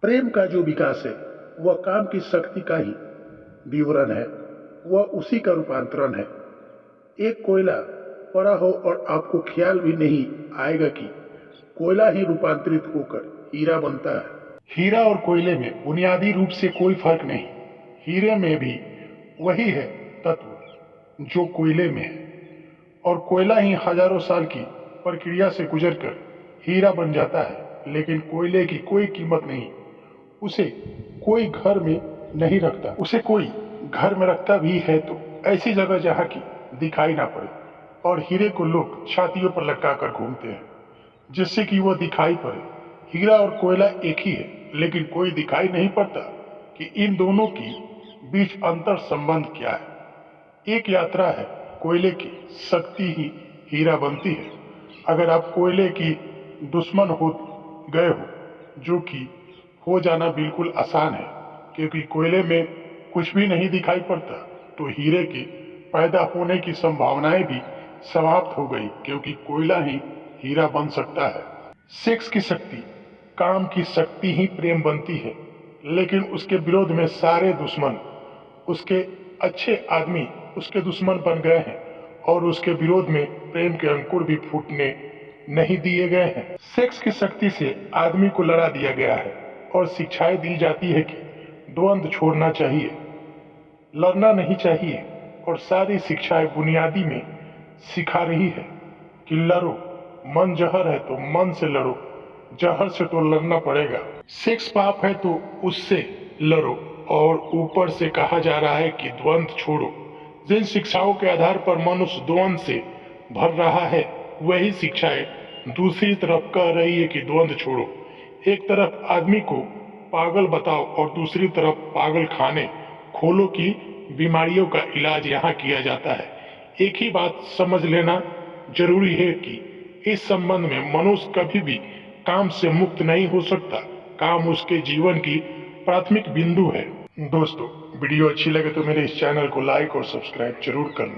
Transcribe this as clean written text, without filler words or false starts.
प्रेम का जो विकास है वह काम की शक्ति का ही विवरण है, वह उसी का रूपांतरण है। एक कोयला पड़ा हो और आपको ख्याल भी नहीं आएगा कि कोयला ही रूपांतरित होकर हीरा बनता है। हीरा और कोयले में बुनियादी रूप से कोई फर्क नहीं। हीरे में भी वही है तत्व जो कोयले में है, और कोयला ही हजारों साल की प्रक्रिया से गुजरकर हीरा बन जाता है। लेकिन कोयले की कोई कीमत नहीं, उसे कोई घर में नहीं रखता। उसे कोई घर में रखता भी है तो ऐसी जगह जहाँ की दिखाई ना पड़े, और हीरे को लोग छातियों पर लटका कर घूमते हैं जिससे कि वह दिखाई पड़े। हीरा और कोयला एक ही है, लेकिन कोई दिखाई नहीं पड़ता कि इन दोनों की बीच अंतर संबंध क्या है। एक यात्रा है, कोयले की शक्ति ही हीरा बनती है। अगर आप कोयले की दुश्मन हो गए हो, जो कि हो जाना बिल्कुल आसान है क्योंकि कोयले में कुछ भी नहीं दिखाई पड़ता, तो हीरे के पैदा होने की संभावनाएं भी समाप्त हो गई क्योंकि कोयला ही हीरा बन सकता है। सेक्स की शक्ति, काम की शक्ति ही प्रेम बनती है, लेकिन उसके विरोध में सारे दुश्मन, उसके अच्छे आदमी उसके दुश्मन बन गए हैं और उसके विरोध में प्रेम के अंकुर भी फूटने नहीं दिए गए हैं। सेक्स की शक्ति से आदमी को लड़ा दिया गया है और शिक्षाएं दी जाती है कि द्वंद्व छोड़ना चाहिए, लड़ना नहीं चाहिए, और सारी शिक्षाएं बुनियादी में सिखा रही है कि लड़ो, मन जहर है तो मन से लड़ो, जहर से तो लड़ना पड़ेगा। सेक्स पाप है तो उससे लड़ो, और ऊपर से कहा जा रहा है कि द्वंद्व छोड़ो। जिन शिक्षाओं के आधार पर मनुष्य द्वंद्व से भर रहा है, वही शिक्षाएं दूसरी तरफ कह रही है कि द्वंद्व छोड़ो। एक तरफ आदमी को पागल बताओ और दूसरी तरफ पागल खाने खोलों की बीमारियों का इलाज यहाँ किया जाता है। एक ही बात समझ लेना जरूरी है कि इस संबंध में मनुष्य कभी भी काम से मुक्त नहीं हो सकता। काम उसके जीवन की प्राथमिक बिंदु है। दोस्तों, वीडियो अच्छी लगे तो मेरे इस चैनल को लाइक और सब्सक्राइब जरूर करना।